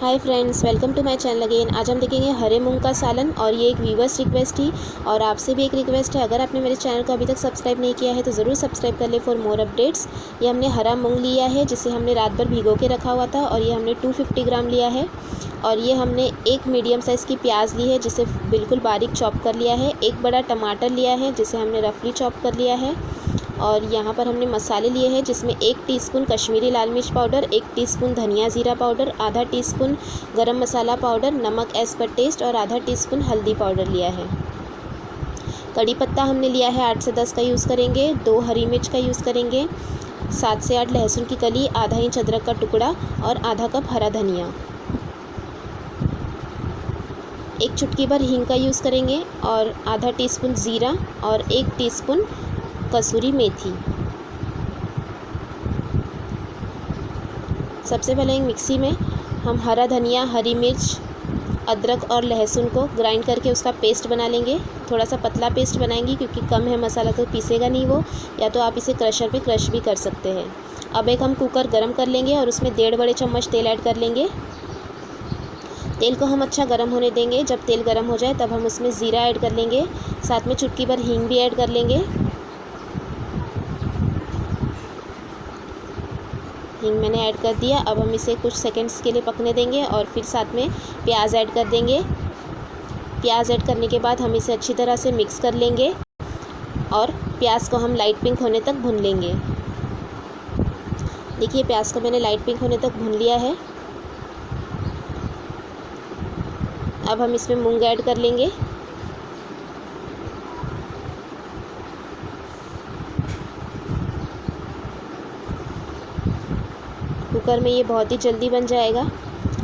Hi friends, welcome to my channel again. आज हम देखेंगे हरे मूंग का सालन और ये एक व्यूवर्स रिक्वेस्ट थी और आपसे भी एक रिक्वेस्ट है, अगर आपने मेरे चैनल को अभी तक सब्सक्राइब नहीं किया है तो ज़रूर सब्सक्राइब कर ले फॉर मोर अपडेट्स। ये हमने हरा मूंग लिया है जिसे हमने रात भर भिगो के रखा हुआ था और ये हमने 250 ग्राम लिया है। और ये हमने एक मीडियम साइज़ की प्याज ली है जिसे बिल्कुल बारीक चॉप कर लिया है। एक बड़ा टमाटर लिया है जिसे हमने रफली चॉप कर लिया है। और यहाँ पर हमने मसाले लिए हैं जिसमें 1 टीस्पून कश्मीरी लाल मिर्च पाउडर, 1 टीस्पून धनिया ज़ीरा पाउडर, आधा टीस्पून गरम मसाला पाउडर, नमक एज़ पर टेस्ट और आधा टीस्पून हल्दी पाउडर लिया है। कड़ी पत्ता हमने लिया है 8 से 10 का यूज़ करेंगे, 2 हरी मिर्च का यूज़ करेंगे, 7 से 8 लहसुन की कली, आधा इंच अदरक का टुकड़ा और आधा कप हरा धनिया। 1 चुटकी भर हींग का यूज़ करेंगे और आधा टीस्पून ज़ीरा और 1 टीस्पून कसूरी मेथी। सबसे पहले एक मिक्सी में हम हरा धनिया, हरी मिर्च, अदरक और लहसुन को ग्राइंड करके उसका पेस्ट बना लेंगे। थोड़ा सा पतला पेस्ट बनाएंगे क्योंकि कम है मसाला तो पीसेगा नहीं वो, या तो आप इसे क्रशर पे क्रश भी कर सकते हैं। अब एक हम कुकर गरम कर लेंगे और उसमें 1.5 बड़े चम्मच तेल ऐड कर लेंगे। तेल को हम अच्छा गरम होने देंगे। जब तेल गरम हो जाए तब हम उसमें ज़ीरा ऐड कर लेंगे, साथ में चुटकी भर हींग भी ऐड कर लेंगे। हींग मैंने ऐड कर दिया। अब हम इसे कुछ सेकंड्स के लिए पकने देंगे और फिर साथ में प्याज ऐड कर देंगे। प्याज ऐड करने के बाद हम इसे अच्छी तरह से मिक्स कर लेंगे और प्याज को हम लाइट पिंक होने तक भून लेंगे। देखिए प्याज को मैंने लाइट पिंक होने तक भून लिया है। अब हम इसमें मूंग ऐड कर लेंगे। कुकर में ये बहुत ही जल्दी बन जाएगा।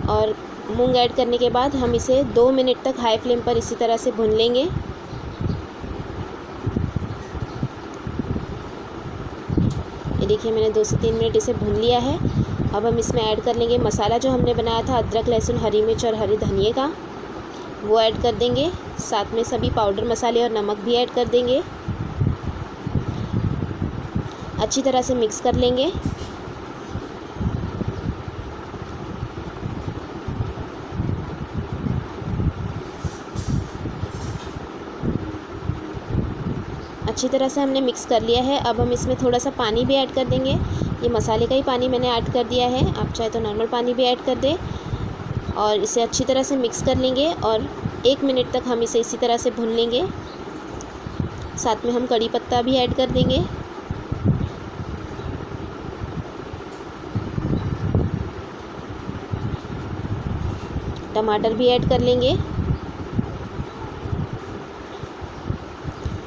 और मूंग ऐड करने के बाद हम इसे 2 मिनट तक हाई फ्लेम पर इसी तरह से भून लेंगे। ये देखिए मैंने 2 से 3 मिनट इसे भून लिया है। अब हम इसमें ऐड कर लेंगे मसाला जो हमने बनाया था अदरक, लहसुन, हरी मिर्च और हरे धनिए का, वो ऐड कर देंगे। साथ में सभी पाउडर मसाले और नमक भी ऐड कर देंगे। अच्छी तरह से मिक्स कर लेंगे। अच्छी तरह से हमने मिक्स कर लिया है। अब हम इसमें थोड़ा सा पानी भी ऐड कर देंगे। ये मसाले का ही पानी मैंने ऐड कर दिया है, आप चाहे तो नॉर्मल पानी भी ऐड कर दें। और इसे अच्छी तरह से मिक्स कर लेंगे और 1 मिनट तक हम इसे इसी तरह से भून लेंगे। साथ में हम कड़ी पत्ता भी ऐड कर देंगे। टमाटर भी ऐड कर लेंगे।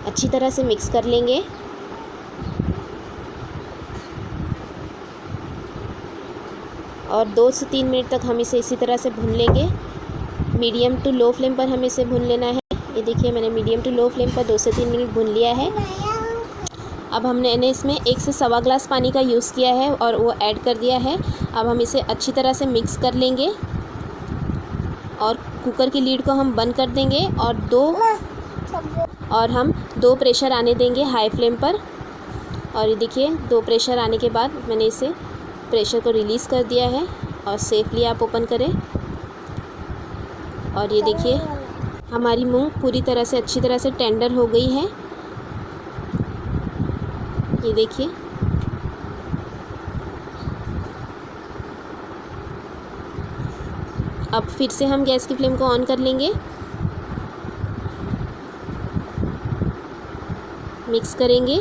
अच्छी तरह से मिक्स कर लेंगे। और 2 से 3 मिनट तक हम इसे इसी तरह से भून लेंगे। मीडियम टू लो फ्लेम पर हमें इसे भून लेना है। ये देखिए मैंने मीडियम टू लो फ्लेम पर 2 से 3 मिनट भून लिया है। अब हमने इसमें 1 से सवा ग्लास पानी का यूज़ किया है और वो ऐड कर दिया है। अब हम इसे अच्छी तरह से मिक्स कर लेंगे और कुकर की लीड को हम बंद कर देंगे और हम 2 प्रेशर आने देंगे हाई फ्लेम पर। और ये देखिए 2 प्रेशर आने के बाद मैंने इसे प्रेशर को रिलीज़ कर दिया है और सेफली आप ओपन करें। और ये देखिए हमारी मूंग पूरी तरह से अच्छी तरह से टेंडर हो गई है। ये देखिए अब फिर से हम गैस की फ्लेम को ऑन कर लेंगे, मिक्स करेंगे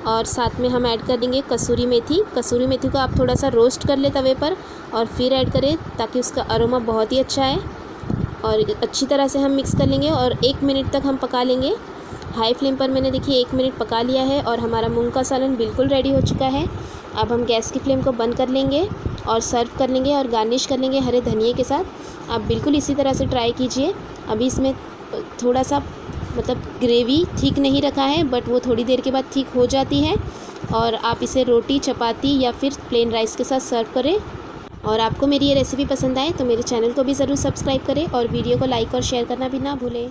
और साथ में हम ऐड कर देंगे कसूरी मेथी। कसूरी मेथी को आप थोड़ा सा रोस्ट कर ले तवे पर और फिर ऐड करें ताकि उसका अरोमा बहुत ही अच्छा आए। और अच्छी तरह से हम मिक्स कर लेंगे और 1 मिनट तक हम पका लेंगे। हाई फ्लेम पर मैंने देखिए 1 मिनट पका लिया है और हमारा मूंग का सालन बिल्कुल रेडी हो चुका है। अब हम गैस की फ्लेम को बंद कर लेंगे और सर्व कर लेंगे और गार्निश कर लेंगे हरे धनिए के साथ। आप बिल्कुल इसी तरह से ट्राई कीजिए। अभी इसमें थोड़ा सा ग्रेवी ठीक नहीं रखा है, बट वो थोड़ी देर के बाद ठीक हो जाती है और आप इसे रोटी, चपाती या फिर प्लेन राइस के साथ सर्व करें। और आपको मेरी ये रेसिपी पसंद आए तो मेरे चैनल को भी ज़रूर सब्सक्राइब करें और वीडियो को लाइक और शेयर करना भी ना भूलें।